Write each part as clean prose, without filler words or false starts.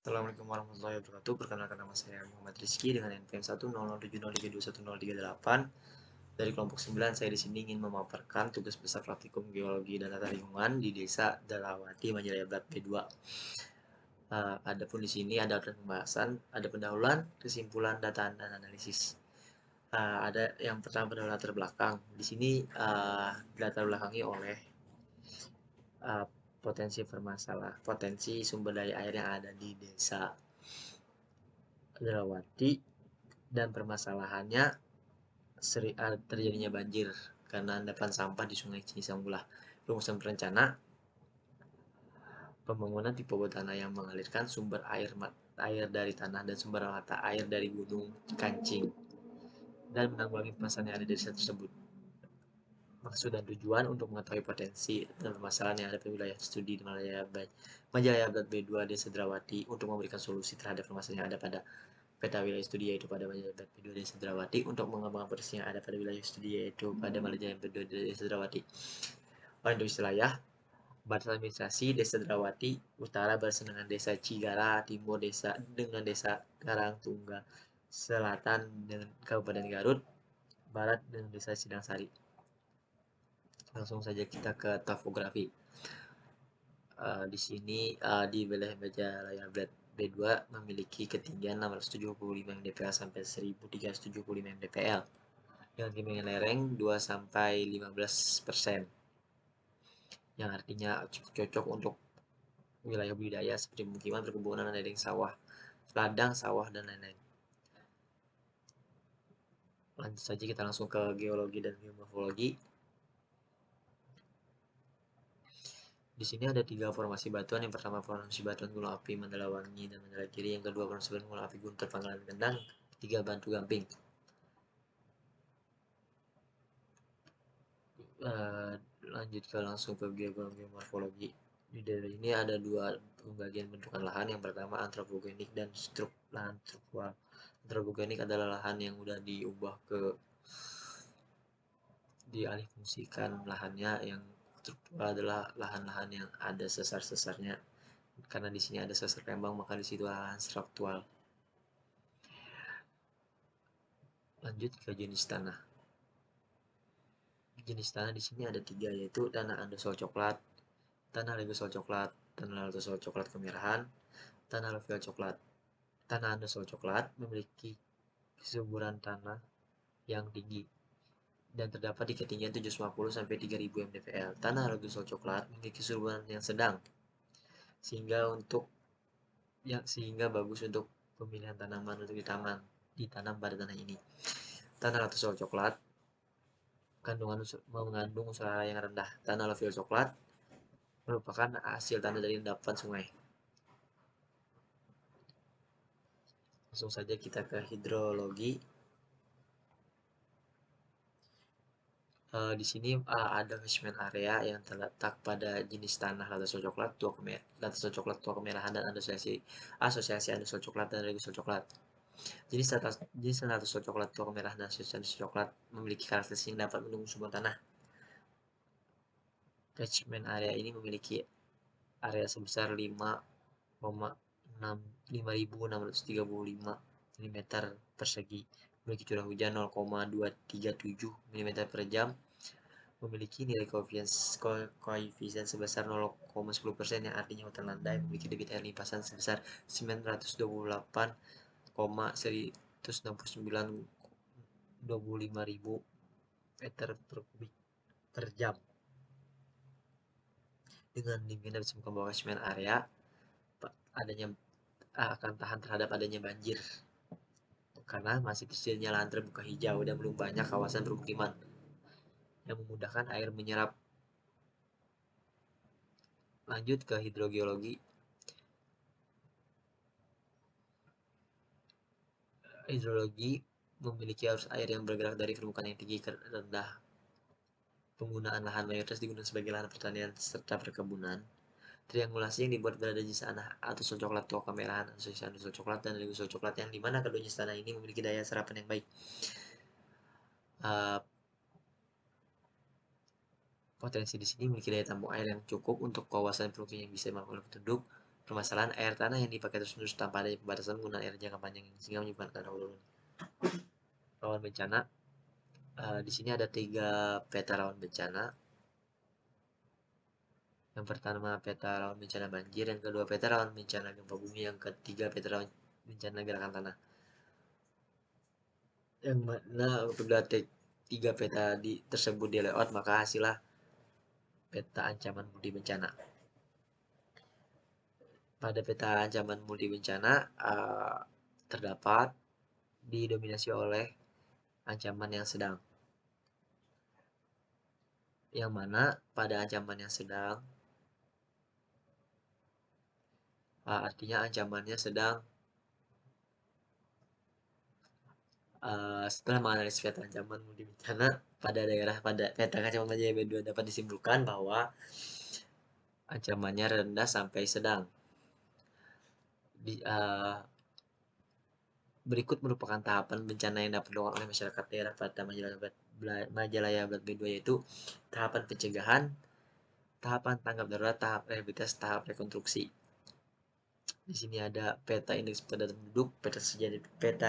Assalamualaikum warahmatullahi wabarakatuh. Perkenalkan nama saya Muhammad Rizky dengan NPM 10070321038 dari kelompok 9. Saya di sini ingin memaparkan tugas besar praktikum geologi dan tata lingkungan di Desa Dalawati, Majalaya Barat B2. Adapun di sini ada pembahasan, ada pendahuluan, kesimpulan, data dan analisis. Ada yang pertama pendahuluan latar belakang. Di sini latar belakangi oleh potensi sumber daya air yang ada di Desa Dalawati dan permasalahannya terjadinya banjir karena endapan sampah di Sungai Cisambulah. Rumusan perencana pembangunan tipe bawah tanah yang mengalirkan sumber air dari tanah dan sumber mata air dari gunung Kancing dan menanggulangi permasalahan yang ada di desa tersebut. Maksud dan tujuan untuk mengetahui potensi dan permasalahan yang ada di wilayah studi di Majalaya Barat B2 Desa Drawati untuk memberikan solusi terhadap permasalahan yang ada pada peta wilayah studi yaitu pada Majalaya Barat B2 Desa Drawati untuk mengembangkan potensi yang ada pada wilayah studi yaitu pada Majalaya Barat B2 Desa Drawati. Untuk wilayah batas administrasi Desa Drawati Utara bersama dengan Desa Cigara, Timur dengan Desa Karangtungga, Selatan dengan Kabupaten Garut, Barat dengan Desa Sidangsari. Langsung saja kita ke topografi. Di sini di wilayah Majalaya Barat B2 memiliki ketinggian 675 mdpl sampai 1375 mdpl dengan ketinggian lereng 2 sampai 15%, yang artinya cukup cocok untuk wilayah budidaya seperti pemukiman, perkebunan, ladang sawah, dan lain-lain. Lanjut saja kita langsung ke geologi dan geomorfologi. Di sini ada 3 formasi batuan. Yang pertama formasi batuan gunung api Mandalawangi dan Mandala Kiri. Yang kedua formasi batuan gunung api Guntur Pangkalan Kendang. 3 Bantu Gamping. Lanjut ke langsung ke geomorfologi. Di daerah ini ada 2 pembagian bentukan lahan. Yang pertama antropogenik dan lahan struktural. Antropogenik adalah lahan yang udah diubah ke dialihfungsikan lahannya, yang struktural adalah lahan-lahan yang ada sesar-sesarnya. Karena di sini ada sesar Kembang, maka di situ lahan struktural. Lanjut ke jenis tanah. Jenis tanah di sini ada 3, yaitu tanah andesol coklat, tanah legosol coklat, tanah latosol coklat kemerahan, tanah alluvial coklat. Tanah andesol coklat memiliki kesuburan tanah yang tinggi dan terdapat di ketinggian 750 sampai 3000 mdpl. Tanah legosol coklat memiliki kesuburan yang sedang sehingga bagus untuk pemilihan tanaman untuk ditanam pada tanah ini. Tanah latosol coklat mengandung unsur hara yang rendah. Tanah alluvial coklat merupakan hasil tanah dari endapan sungai. Langsung saja kita ke hidrologi. Di sini ada catchment area yang terletak pada jenis tanah latosol coklat, tua kemerahan, dan asosiasi andesol coklat dan regosol coklat. Jenis tanah latosol coklat, tua kemerahan, dan asosiasi andesol coklat memiliki karakteristik yang dapat mendukung subur tanah. Catchment area ini memiliki area sebesar 5.635 mm persegi, memiliki curah hujan 0,237 mm per jam, memiliki nilai koefisien sebesar 0,10%, yang artinya hutan landai, memiliki debit air limpasan sebesar 928,169,25.000 meter per kubik per jam. Dengan demikian bisa membawa catchment area akan tahan terhadap adanya banjir karena masih tersedianya lahan terbuka hijau dan belum banyak kawasan permukiman yang memudahkan air menyerap. Lanjut ke hidrogeologi. Hidrologi memiliki arus air yang bergerak dari permukaan yang tinggi ke rendah. Penggunaan lahan mayoritas digunakan sebagai lahan pertanian serta perkebunan. Triangulasi yang dibuat pada jenis tanah atau coklat, tua kemerahan, asosiasi andesol coklat, dan legosol coklat, yang dimana kedua jenis tanah ini memiliki daya serapan yang baik. Potensi di sini memiliki daya tampung air yang cukup untuk kawasan permukiman yang bisa mampu penduduk permasalahan air tanah yang dipakai terus-menerus tanpa adanya pembatasan penggunaan air jangka panjang sehingga menyebabkan tanah ulur. Rawan bencana. Di sini ada 3 peta rawan bencana. Yang pertama peta rawan bencana banjir, yang kedua peta rawan bencana gempa bumi, yang ketiga peta rawan bencana gerakan tanah. Yang mana apabila 3 peta tersebut di layout, maka hasilnya peta ancaman multi bencana. Pada peta ancaman multi bencana terdapat didominasi oleh ancaman yang sedang. Yang mana pada ancaman yang sedang artinya ancamannya sedang. Setelah menganalisis peta ancaman multi bencana pada daerah pada peta ancaman banjir B2 dapat disimpulkan bahwa ancamannya rendah sampai sedang. Berikut merupakan tahapan bencana yang dapat dilakukan oleh masyarakat daerah pada Majalaya Abad B2, yaitu tahapan pencegahan, tahapan tanggap darurat, tahap rehabilitas, tahap rekonstruksi. Di sini ada peta indeks padat penduduk, peta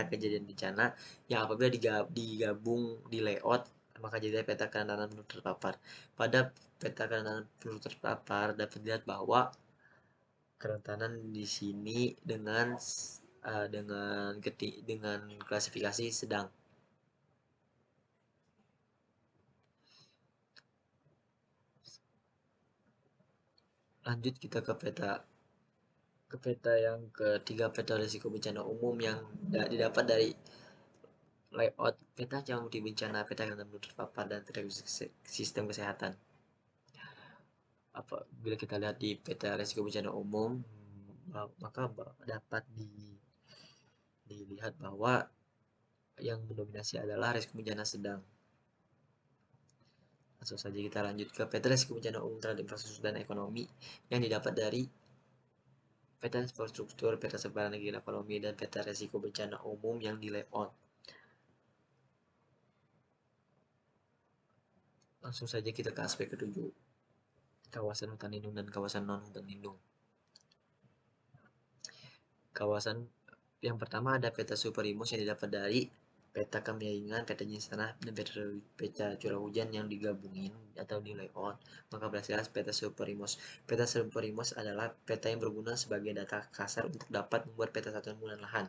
kejadian bencana yang apabila digabung di layout maka jadi peta kerentanan penduduk terpapar. Pada peta kerentanan penduduk terpapar dapat dilihat bahwa kerentanan di sini dengan klasifikasi sedang. Lanjut kita ke peta yang ketiga, peta risiko bencana umum yang didapat dari layout peta ancaman multi bencana, peta kerentanan penduduk terpapar, dan peta sistem kesehatan. Bila kita lihat di peta risiko bencana umum, maka dapat dilihat bahwa yang mendominasi adalah risiko bencana sedang. Langsung saja kita lanjut ke peta risiko bencana umum terhadap infrastruktur dan ekonomi yang didapat dari peta infrastruktur, peta sebaran kegiatan ekonomi, dan peta risiko bencana umum yang di layout. Langsung saja kita ke aspek ketujuh, kawasan hutan lindung dan kawasan non hutan lindung. Kawasan yang pertama ada peta superimus yang didapat dari peta kemiringan, peta jenis tanah, dan peta curah hujan yang digabungin atau di layout, maka berhasil peta superimus. Peta superimus adalah peta yang berguna sebagai data kasar untuk dapat membuat peta satuan penggunaan lahan.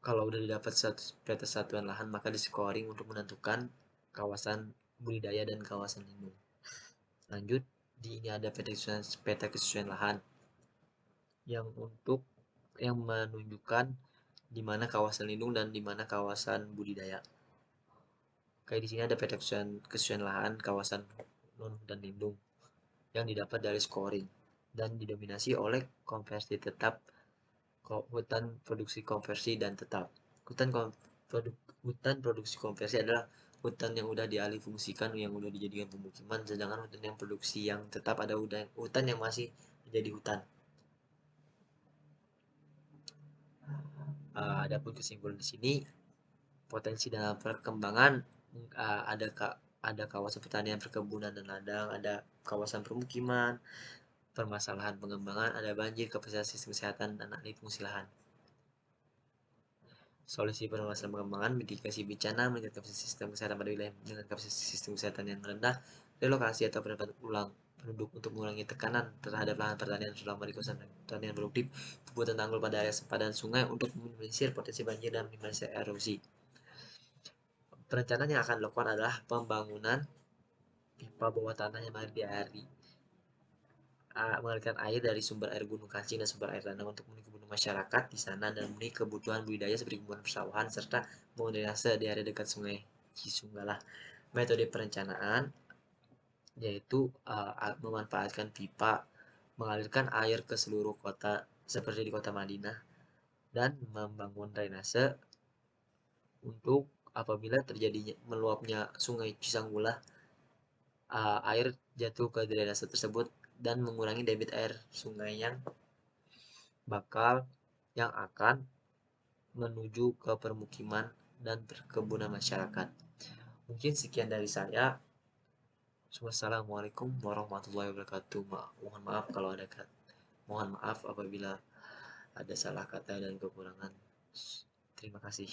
Kalau udah didapat peta satuan lahan, maka di scoring untuk menentukan kawasan budidaya dan kawasan lindung. Lanjut, di ini ada peta kesesuaian lahan yang menunjukkan di mana kawasan lindung dan di mana kawasan budidaya. Kayak di sini ada peta kesesuaian lahan kawasan non hutan lindung yang didapat dari scoring dan didominasi oleh konversi tetap, hutan produksi konversi dan tetap. Hutan produksi konversi adalah hutan yang udah dialih fungsikan, yang udah dijadikan pemukiman, sedangkan hutan yang produksi yang tetap ada hutan yang masih menjadi hutan. Adapun kesimpulan di sini, potensi dalam perkembangan ada kawasan pertanian, perkebunan dan ladang, ada kawasan permukiman, permasalahan pengembangan, ada banjir, kapasitas sistem kesehatan, dan alih fungsi lahan. Solusi permasalahan pengembangan, mitigasi bencana, meningkatkan kapasitas sistem kesehatan pada wilayah dengan kapasitas sistem kesehatan yang rendah, relokasi atau penempatan ulang penduduk untuk mengurangi tekanan terhadap lahan pertanian selama di kawasan pertanian produktif, pembuatan tanggul pada area sempadan sungai untuk meminimalisir potensi banjir dan minimalisir erosi. Perencanaan yang akan dilakukan adalah pembangunan pipa bawah tanah yang mengalirkan air dari sumber air gunung kancing dan sumber air tanah untuk memenuhi kebutuhan masyarakat di sana dan memenuhi kebutuhan budidaya seperti kebutuhan persawahan serta drainase di area dekat sungai Cisungalah. Metode perencanaan yaitu memanfaatkan pipa mengalirkan air ke seluruh kota seperti di kota Madinah dan membangun drainase untuk apabila terjadinya meluapnya sungai Cisanggulah, air jatuh ke drainase tersebut dan mengurangi debit air sungai yang akan menuju ke permukiman dan perkebunan masyarakat. Mungkin sekian dari saya. Wassalamualaikum warahmatullahi wabarakatuh. Mohon maaf kalau ada mohon maaf apabila ada salah kata dan kekurangan. Terima kasih.